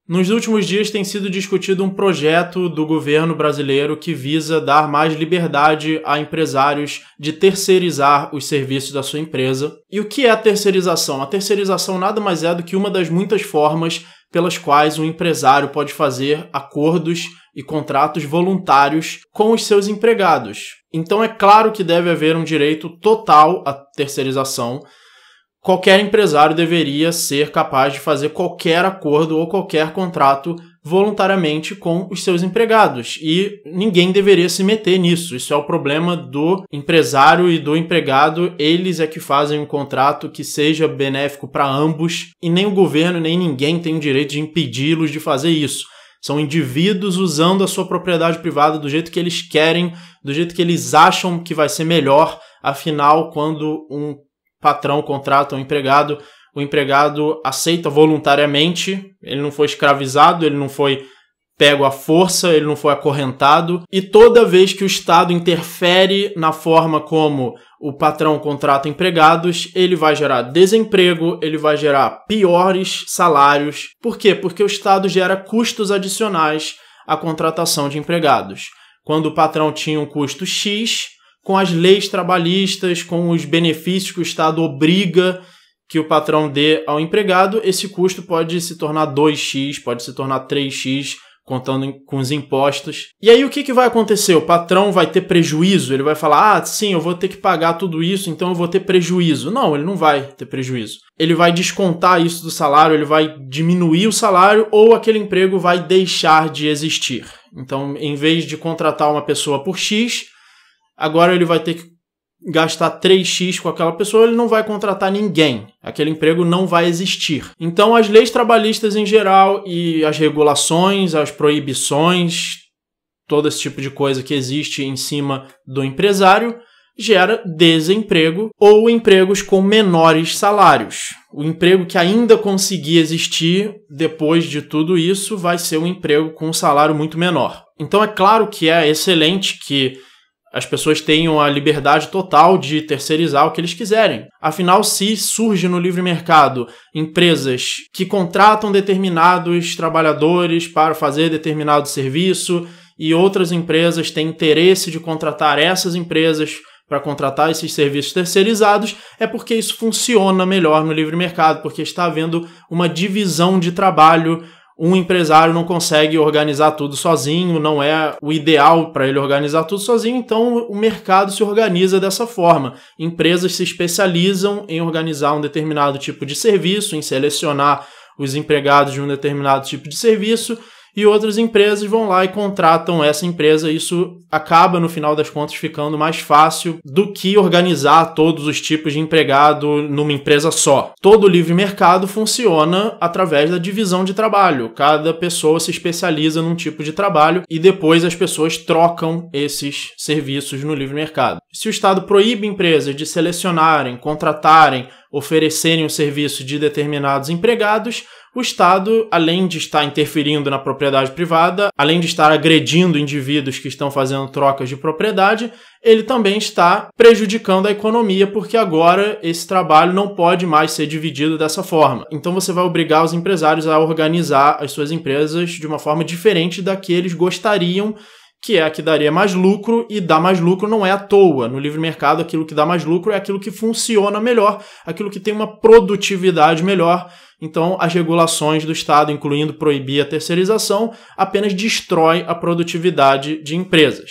Nos últimos dias tem sido discutido um projeto do governo brasileiro que visa dar mais liberdade a empresários de terceirizar os serviços da sua empresa. E o que é a terceirização? A terceirização nada mais é do que uma das muitas formas pelas quais um empresário pode fazer acordos e contratos voluntários com os seus empregados. Então é claro que deve haver um direito total à terceirização. Qualquer empresário deveria ser capaz de fazer qualquer acordo ou qualquer contrato voluntariamente com os seus empregados. E ninguém deveria se meter nisso. Isso é o problema do empresário e do empregado. Eles é que fazem um contrato que seja benéfico para ambos. E nem o governo, nem ninguém tem o direito de impedi-los de fazer isso. São indivíduos usando a sua propriedade privada do jeito que eles querem, do jeito que eles acham que vai ser melhor. Afinal, quando um patrão contrata um empregado, o empregado aceita voluntariamente, ele não foi escravizado, ele não foi pego à força, ele não foi acorrentado. E toda vez que o Estado interfere na forma como o patrão contrata empregados, ele vai gerar desemprego, ele vai gerar piores salários. Por quê? Porque o Estado gera custos adicionais à contratação de empregados. Quando o patrão tinha um custo X, com as leis trabalhistas, com os benefícios que o Estado obriga que o patrão dê ao empregado, esse custo pode se tornar 2x, pode se tornar 3x, contando com os impostos. E aí o que vai acontecer? O patrão vai ter prejuízo? Ele vai falar, sim, eu vou ter que pagar tudo isso, então eu vou ter prejuízo. Não, ele não vai ter prejuízo. Ele vai descontar isso do salário, ele vai diminuir o salário ou aquele emprego vai deixar de existir. Então, em vez de contratar uma pessoa por X, agora ele vai ter que gastar 3x com aquela pessoa, ele não vai contratar ninguém. Aquele emprego não vai existir. Então, as leis trabalhistas em geral e as regulações, as proibições, todo esse tipo de coisa que existe em cima do empresário, gera desemprego ou empregos com menores salários. O emprego que ainda conseguir existir depois de tudo isso vai ser um emprego com um salário muito menor. Então, é claro que é excelente que as pessoas tenham a liberdade total de terceirizar o que eles quiserem. Afinal, se surge no livre mercado empresas que contratam determinados trabalhadores para fazer determinado serviço e outras empresas têm interesse de contratar essas empresas para contratar esses serviços terceirizados, é porque isso funciona melhor no livre mercado, porque está havendo uma divisão de trabalho. Um empresário não consegue organizar tudo sozinho, não é o ideal para ele organizar tudo sozinho, então o mercado se organiza dessa forma. Empresas se especializam em organizar um determinado tipo de serviço, em selecionar os empregados de um determinado tipo de serviço, e outras empresas vão lá e contratam essa empresa. Isso acaba, no final das contas, ficando mais fácil do que organizar todos os tipos de empregado numa empresa só. Todo o livre mercado funciona através da divisão de trabalho. Cada pessoa se especializa num tipo de trabalho e depois as pessoas trocam esses serviços no livre mercado. Se o Estado proíbe empresas de selecionarem, contratarem, oferecerem o serviço de determinados empregados, o Estado, além de estar interferindo na propriedade privada, além de estar agredindo indivíduos que estão fazendo trocas de propriedade, ele também está prejudicando a economia, porque agora esse trabalho não pode mais ser dividido dessa forma. Então você vai obrigar os empresários a organizar as suas empresas de uma forma diferente da que eles gostariam, que é a que daria mais lucro, e dar mais lucro não é à toa. No livre mercado, aquilo que dá mais lucro é aquilo que funciona melhor, aquilo que tem uma produtividade melhor. Então, as regulações do Estado, incluindo proibir a terceirização, apenas destrói a produtividade de empresas.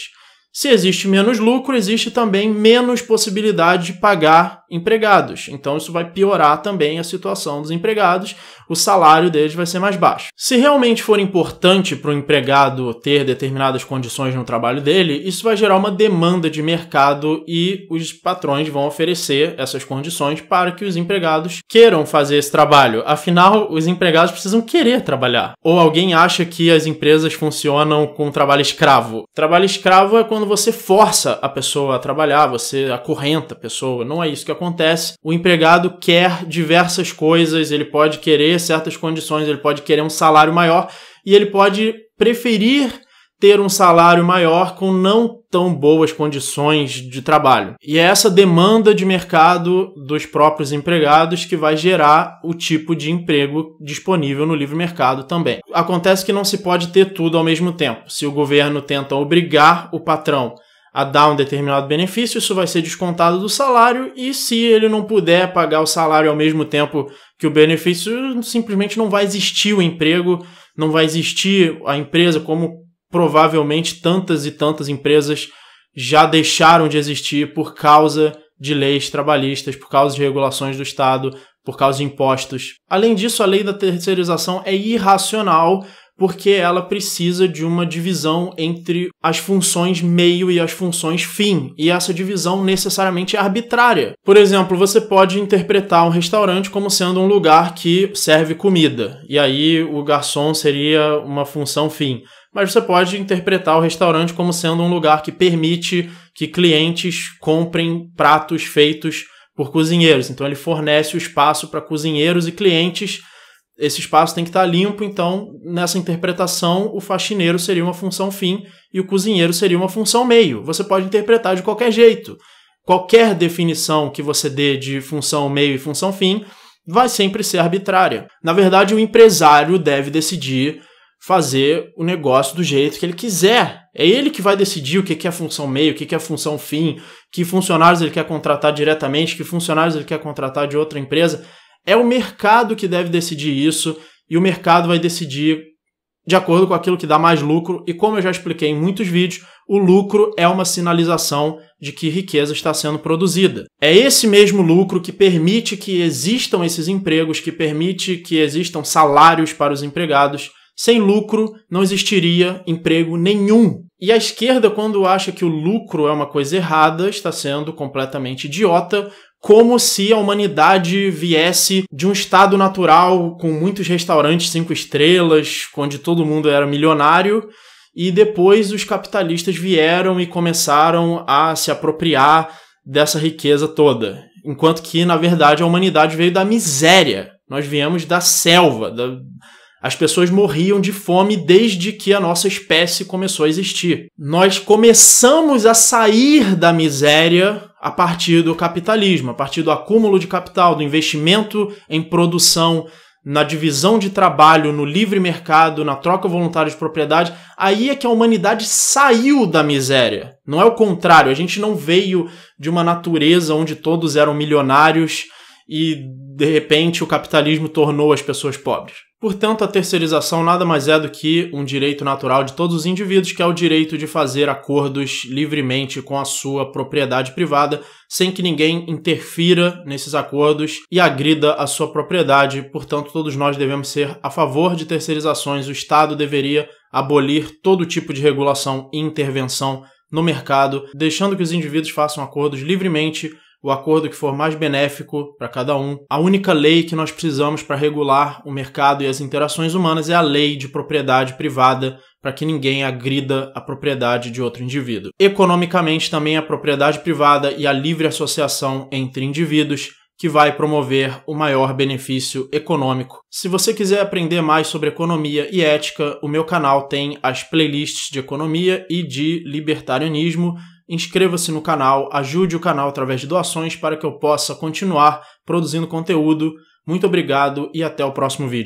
Se existe menos lucro, existe também menos possibilidade de pagar empregados. Então isso vai piorar também a situação dos empregados, o salário deles vai ser mais baixo. Se realmente for importante para o empregado ter determinadas condições no trabalho dele, isso vai gerar uma demanda de mercado e os patrões vão oferecer essas condições para que os empregados queiram fazer esse trabalho. Afinal, os empregados precisam querer trabalhar. Ou alguém acha que as empresas funcionam com trabalho escravo? Trabalho escravo é quando você força a pessoa a trabalhar, você acorrenta a pessoa. Não é isso que acontece. O empregado quer diversas coisas, ele pode querer certas condições, ele pode querer um salário maior e ele pode preferir ter um salário maior com não tão boas condições de trabalho. E é essa demanda de mercado dos próprios empregados que vai gerar o tipo de emprego disponível no livre mercado também. Acontece que não se pode ter tudo ao mesmo tempo. Se o governo tenta obrigar o patrão a dar um determinado benefício, isso vai ser descontado do salário, e se ele não puder pagar o salário ao mesmo tempo que o benefício, simplesmente não vai existir o emprego, não vai existir a empresa, como provavelmente tantas e tantas empresas já deixaram de existir por causa de leis trabalhistas, por causa de regulações do Estado, por causa de impostos. Além disso, a lei da terceirização é irracional, porque ela precisa de uma divisão entre as funções meio e as funções fim, e essa divisão necessariamente é arbitrária. Por exemplo, você pode interpretar um restaurante como sendo um lugar que serve comida, e aí o garçom seria uma função fim. Mas você pode interpretar o restaurante como sendo um lugar que permite que clientes comprem pratos feitos por cozinheiros. Então ele fornece o espaço para cozinheiros e clientes. Esse espaço tem que estar limpo, então nessa interpretação o faxineiro seria uma função fim e o cozinheiro seria uma função meio. Você pode interpretar de qualquer jeito. Qualquer definição que você dê de função meio e função fim vai sempre ser arbitrária. Na verdade, o empresário deve decidir fazer o negócio do jeito que ele quiser. É ele que vai decidir o que é função meio, o que é função fim, que funcionários ele quer contratar diretamente, que funcionários ele quer contratar de outra empresa. É o mercado que deve decidir isso, e o mercado vai decidir de acordo com aquilo que dá mais lucro, e como eu já expliquei em muitos vídeos, o lucro é uma sinalização de que riqueza está sendo produzida. É esse mesmo lucro que permite que existam esses empregos, que permite que existam salários para os empregados. Sem lucro não existiria emprego nenhum. E a esquerda, quando acha que o lucro é uma coisa errada, está sendo completamente idiota, como se a humanidade viesse de um estado natural com muitos restaurantes 5 estrelas, onde todo mundo era milionário, e depois os capitalistas vieram e começaram a se apropriar dessa riqueza toda. Enquanto que, na verdade, a humanidade veio da miséria. Nós viemos da selva, As pessoas morriam de fome desde que a nossa espécie começou a existir. Nós começamos a sair da miséria a partir do capitalismo, a partir do acúmulo de capital, do investimento em produção, na divisão de trabalho, no livre mercado, na troca voluntária de propriedade. Aí é que a humanidade saiu da miséria. Não é o contrário, a gente não veio de uma natureza onde todos eram milionários e, de repente, o capitalismo tornou as pessoas pobres. Portanto, a terceirização nada mais é do que um direito natural de todos os indivíduos, que é o direito de fazer acordos livremente com a sua propriedade privada, sem que ninguém interfira nesses acordos e agrida a sua propriedade. Portanto, todos nós devemos ser a favor de terceirizações. O Estado deveria abolir todo tipo de regulação e intervenção no mercado, deixando que os indivíduos façam acordos livremente, o acordo que for mais benéfico para cada um. A única lei que nós precisamos para regular o mercado e as interações humanas é a lei de propriedade privada, para que ninguém agrida a propriedade de outro indivíduo. Economicamente, também a propriedade privada e a livre associação entre indivíduos que vai promover o maior benefício econômico. Se você quiser aprender mais sobre economia e ética, o meu canal tem as playlists de economia e de libertarianismo. Inscreva-se no canal, ajude o canal através de doações para que eu possa continuar produzindo conteúdo. Muito obrigado e até o próximo vídeo.